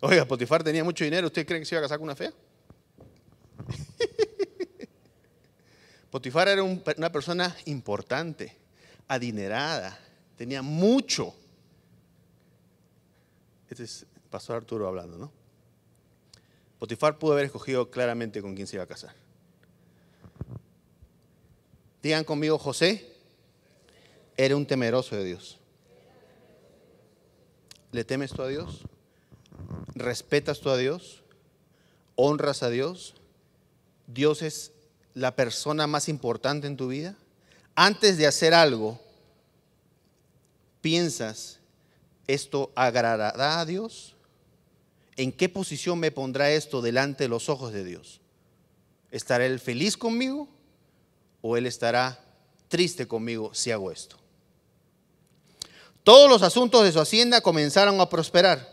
Oiga, Potifar tenía mucho dinero, ¿usted cree que se iba a casar con una fea? Potifar era una persona importante, adinerada, tenía mucho. Este es Pastor Arturo hablando, ¿no? Potifar pudo haber escogido claramente con quién se iba a casar. Digan conmigo, José era un temeroso de Dios. ¿Le temes tú a Dios? ¿Respetas tú a Dios? ¿Honras a Dios? ¿Dios es la persona más importante en tu vida? Antes de hacer algo, piensas, ¿esto agradará a Dios? ¿En qué posición me pondrá esto delante de los ojos de Dios? ¿Estará Él feliz conmigo o Él estará triste conmigo si hago esto? Todos los asuntos de su hacienda comenzaron a prosperar.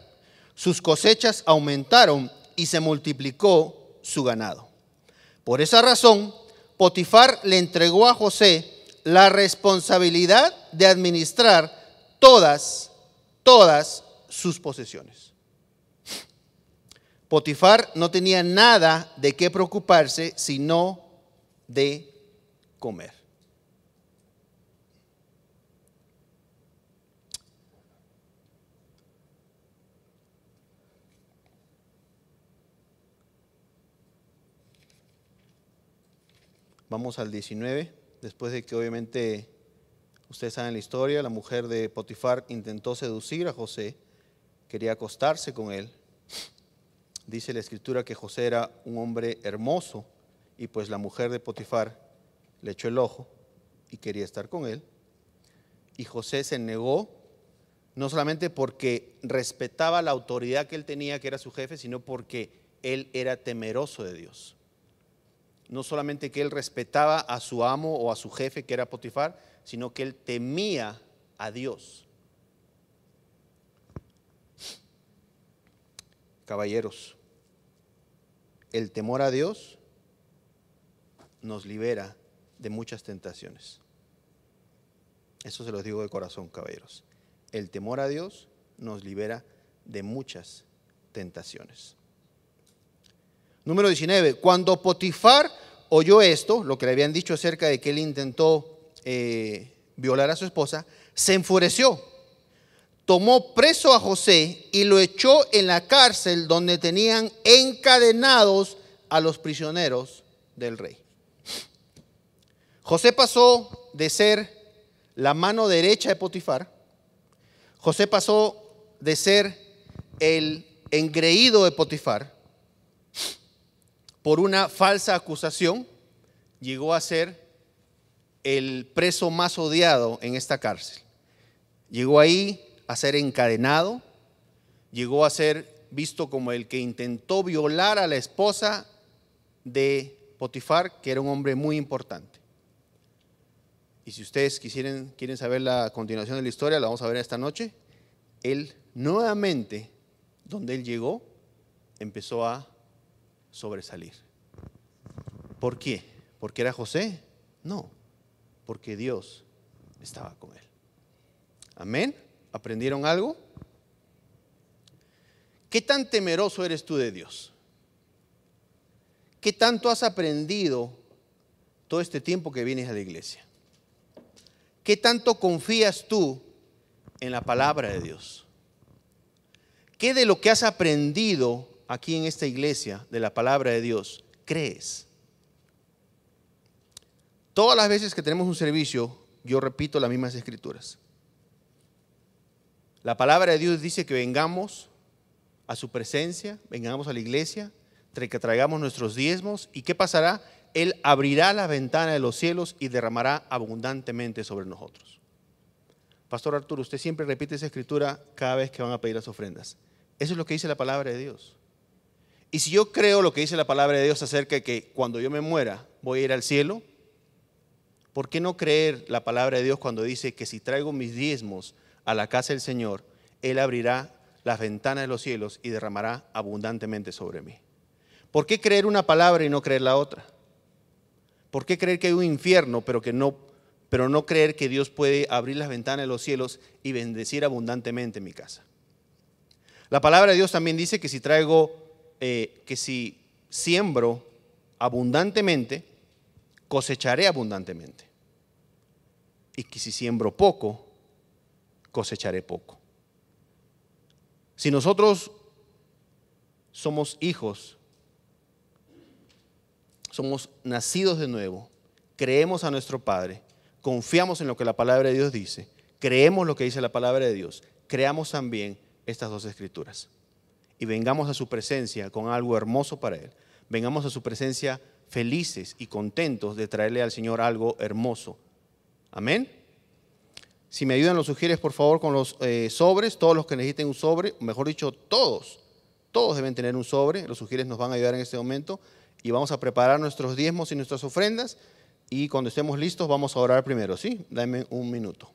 Sus cosechas aumentaron y se multiplicó su ganado. Por esa razón, Potifar le entregó a José la responsabilidad de administrar todas sus posesiones. Potifar no tenía nada de qué preocuparse sino de comer. Vamos al 19, después de que obviamente ustedes saben la historia, la mujer de Potifar intentó seducir a José, quería acostarse con él. Dice la escritura que José era un hombre hermoso y pues la mujer de Potifar le echó el ojo y quería estar con él. Y José se negó, no solamente porque respetaba la autoridad que él tenía, que era su jefe, sino porque él era temeroso de Dios. No solamente que él respetaba a su amo o a su jefe, que era Potifar, sino que él temía a Dios. Caballeros, el temor a Dios nos libera de muchas tentaciones. Eso se los digo de corazón, caballeros. El temor a Dios nos libera de muchas tentaciones. Número 19. Cuando Potifar oyó esto, lo que le habían dicho acerca de que él intentó violar a su esposa, se enfureció. Tomó preso a José y lo echó en la cárcel donde tenían encadenados a los prisioneros del rey. José pasó de ser la mano derecha de Potifar. José pasó de ser el engreído de Potifar. Por una falsa acusación, llegó a ser el preso más odiado en esta cárcel. Llegó ahí a ser encadenado, llegó a ser visto como el que intentó violar a la esposa de Potifar, que era un hombre muy importante. Y si ustedes quieren saber la continuación de la historia, la vamos a ver esta noche. Él nuevamente, donde él llegó, empezó a sobresalir. ¿Por qué? ¿Porque era José? No, porque Dios estaba con él. Amén. ¿Aprendieron algo? ¿Qué tan temeroso eres tú de Dios? ¿Qué tanto has aprendido todo este tiempo que vienes a la iglesia? ¿Qué tanto confías tú en la palabra de Dios? ¿Qué de lo que has aprendido aquí en esta iglesia de la palabra de Dios crees? Todas las veces que tenemos un servicio, yo repito las mismas escrituras. La palabra de Dios dice que vengamos a su presencia, vengamos a la iglesia, que traigamos nuestros diezmos. ¿Y qué pasará? Él abrirá la ventana de los cielos y derramará abundantemente sobre nosotros. Pastor Arturo, usted siempre repite esa escritura cada vez que van a pedir las ofrendas. Eso es lo que dice la palabra de Dios. Y si yo creo lo que dice la palabra de Dios acerca de que cuando yo me muera voy a ir al cielo, ¿por qué no creer la palabra de Dios cuando dice que si traigo mis diezmos a la casa del Señor, Él abrirá las ventanas de los cielos y derramará abundantemente sobre mí? ¿Por qué creer una palabra y no creer la otra? ¿Por qué creer que hay un infierno, pero no creer que Dios puede abrir las ventanas de los cielos y bendecir abundantemente mi casa? La palabra de Dios también dice que si siembro abundantemente, cosecharé abundantemente. Y que si siembro poco, cosecharé poco. Si nosotros somos hijos, somos nacidos de nuevo, creemos a nuestro Padre, confiamos en lo que la palabra de Dios dice, creemos lo que dice la palabra de Dios, creamos también estas dos escrituras. Y vengamos a su presencia con algo hermoso para Él. Vengamos a su presencia felices y contentos de traerle al Señor algo hermoso. Amén. Si me ayudan los sugieres por favor con los sobres, todos los que necesiten un sobre, mejor dicho todos deben tener un sobre. Los sugieres nos van a ayudar en este momento y vamos a preparar nuestros diezmos y nuestras ofrendas y cuando estemos listos vamos a orar primero, ¿sí? Dame un minuto.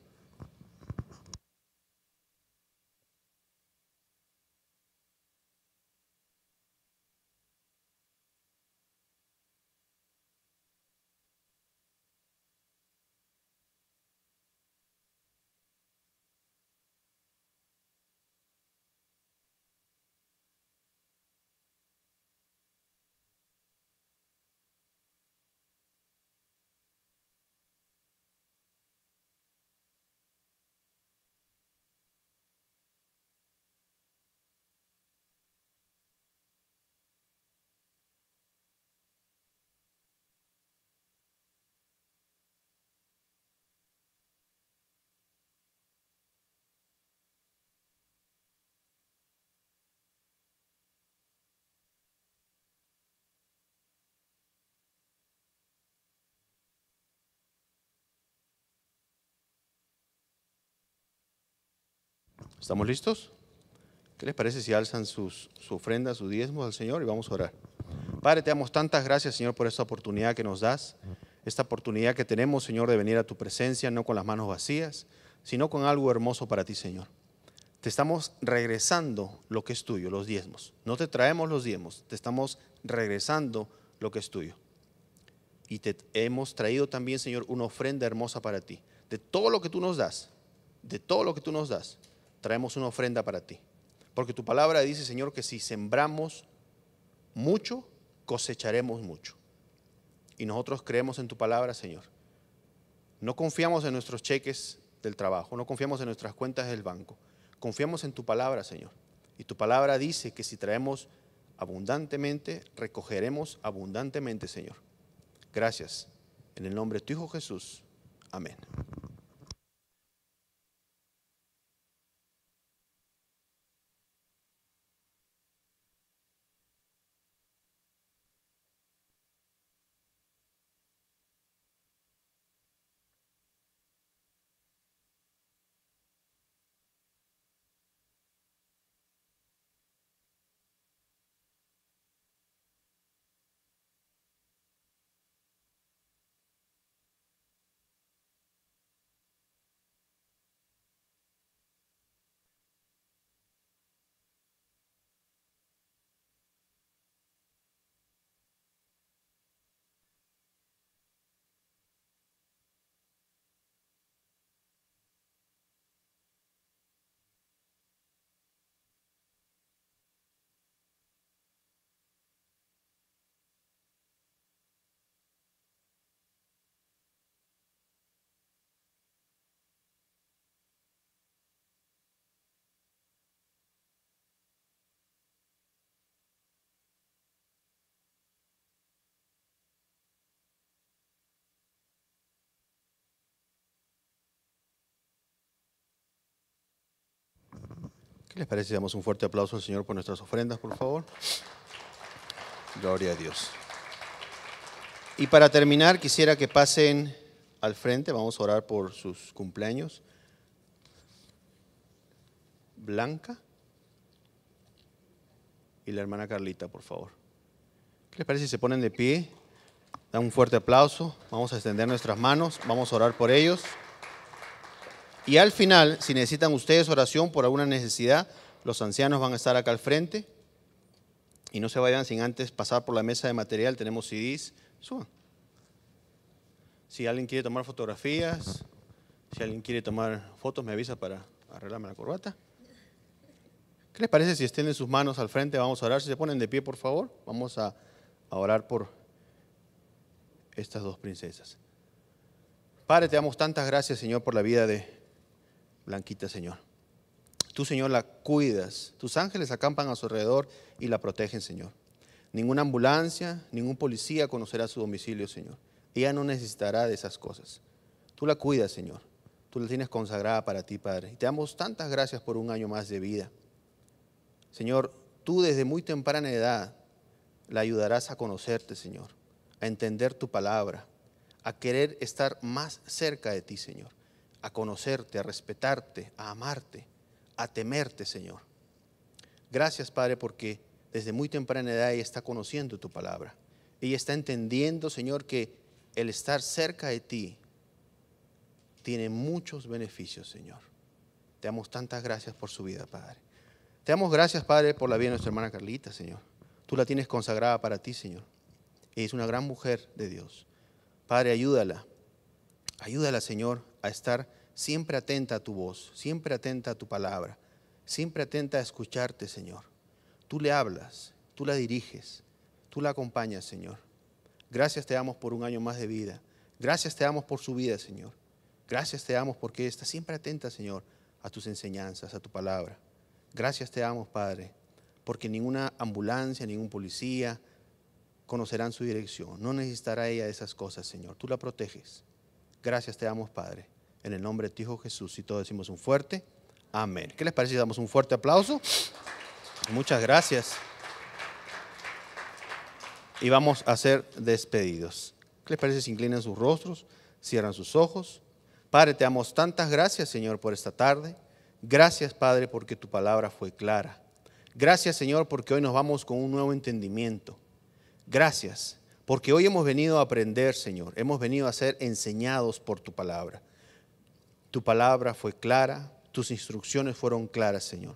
¿Estamos listos? ¿Qué les parece si alzan su ofrenda, sus diezmos al Señor y vamos a orar? Padre, te damos tantas gracias, Señor, por esta oportunidad que nos das, esta oportunidad que tenemos, Señor, de venir a tu presencia, no con las manos vacías, sino con algo hermoso para ti, Señor. Te estamos regresando lo que es tuyo, los diezmos. No te traemos los diezmos, te estamos regresando lo que es tuyo. Y te hemos traído también, Señor, una ofrenda hermosa para ti. De todo lo que tú nos das, traemos una ofrenda para ti. Porque tu palabra dice, Señor, que si sembramos mucho, cosecharemos mucho. Y nosotros creemos en tu palabra, Señor. No confiamos en nuestros cheques del trabajo, no confiamos en nuestras cuentas del banco. Confiamos en tu palabra, Señor. Y tu palabra dice que si traemos abundantemente, recogeremos abundantemente, Señor. Gracias. En el nombre de tu Hijo Jesús. Amén. ¿Qué les parece si damos un fuerte aplauso al Señor por nuestras ofrendas, por favor? Gloria a Dios. Y para terminar, quisiera que pasen al frente. Vamos a orar por sus cumpleaños. Blanca y la hermana Carlita, por favor. ¿Qué les parece si se ponen de pie? Dan un fuerte aplauso. Vamos a extender nuestras manos. Vamos a orar por ellos. Y al final, si necesitan ustedes oración por alguna necesidad, los ancianos van a estar acá al frente. Y no se vayan sin antes pasar por la mesa de material. Tenemos CDs. Suban. Si alguien quiere tomar fotografías, si alguien quiere tomar fotos, me avisa para arreglarme la corbata. ¿Qué les parece si extienden sus manos al frente? Vamos a orar. Si se ponen de pie, por favor. Vamos a orar por estas dos princesas. Padre, te damos tantas gracias, Señor, por la vida de Blanquita, Señor. Tú, Señor, la cuidas. Tus ángeles acampan a su alrededor y la protegen, Señor. Ninguna ambulancia, ningún policía conocerá su domicilio, Señor. Ella no necesitará de esas cosas. Tú la cuidas, Señor. Tú la tienes consagrada para ti, Padre. Y te damos tantas gracias por un año más de vida. Señor, tú desde muy temprana edad la ayudarás a conocerte, Señor, a entender tu palabra, a querer estar más cerca de ti, Señor, a conocerte, a respetarte, a amarte, a temerte, Señor. Gracias, Padre, porque desde muy temprana edad ella está conociendo tu palabra. Ella está entendiendo, Señor, que el estar cerca de ti tiene muchos beneficios, Señor. Te damos tantas gracias por su vida, Padre. Te damos gracias, Padre, por la vida de nuestra hermana Carlita, Señor. Tú la tienes consagrada para ti, Señor. Ella es una gran mujer de Dios. Padre, ayúdala. Ayúdala, Señor, a estar siempre atenta a tu voz, siempre atenta a tu palabra, siempre atenta a escucharte, Señor. Tú le hablas, tú la diriges, tú la acompañas, Señor. Gracias te damos por un año más de vida. Gracias te damos por su vida, Señor. Gracias te damos porque está siempre atenta, Señor, a tus enseñanzas, a tu palabra. Gracias te damos, Padre, porque ninguna ambulancia, ningún policía conocerán su dirección. No necesitará ella de esas cosas, Señor. Tú la proteges. Gracias te damos, Padre, en el nombre de tu Hijo Jesús. Y todos decimos un fuerte amén. ¿Qué les parece si damos un fuerte aplauso? Muchas gracias. Y vamos a ser despedidos. ¿Qué les parece si inclinan sus rostros, cierran sus ojos? Padre, te damos tantas gracias, Señor, por esta tarde. Gracias, Padre, porque tu palabra fue clara. Gracias, Señor, porque hoy nos vamos con un nuevo entendimiento. Gracias, porque hoy hemos venido a aprender, Señor. Hemos venido a ser enseñados por tu palabra. Tu palabra fue clara, tus instrucciones fueron claras, Señor.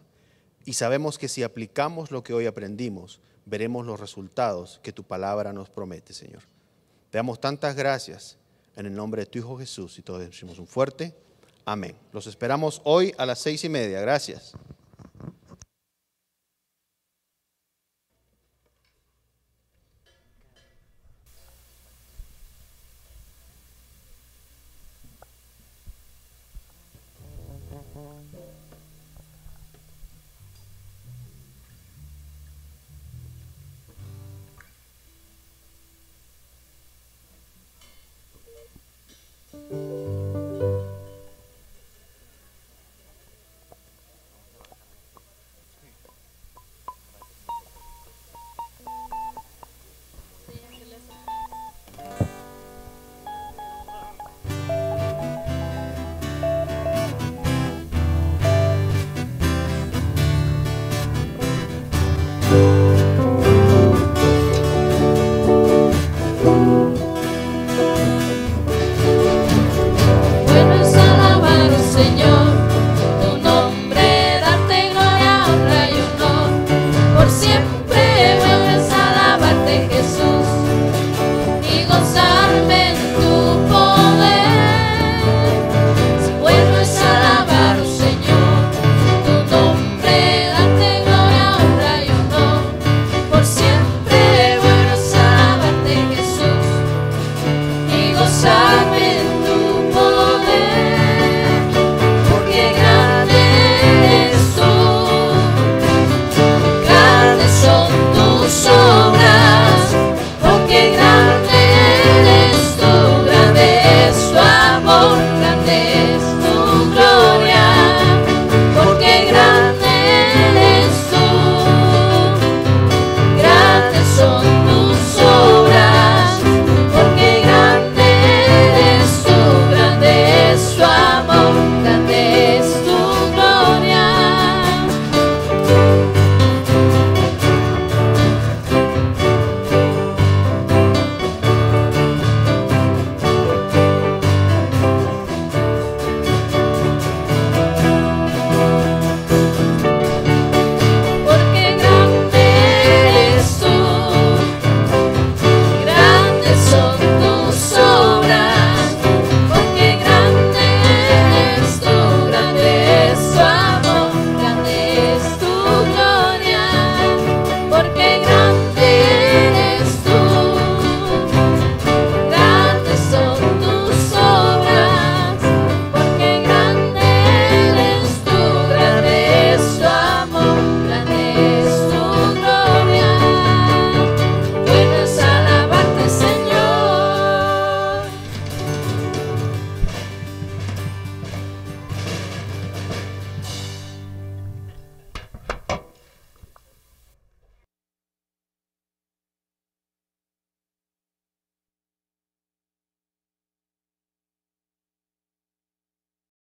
Y sabemos que si aplicamos lo que hoy aprendimos, veremos los resultados que tu palabra nos promete, Señor. Te damos tantas gracias en el nombre de tu Hijo Jesús y todos decimos un fuerte amén. Los esperamos hoy a las 6:30. Gracias.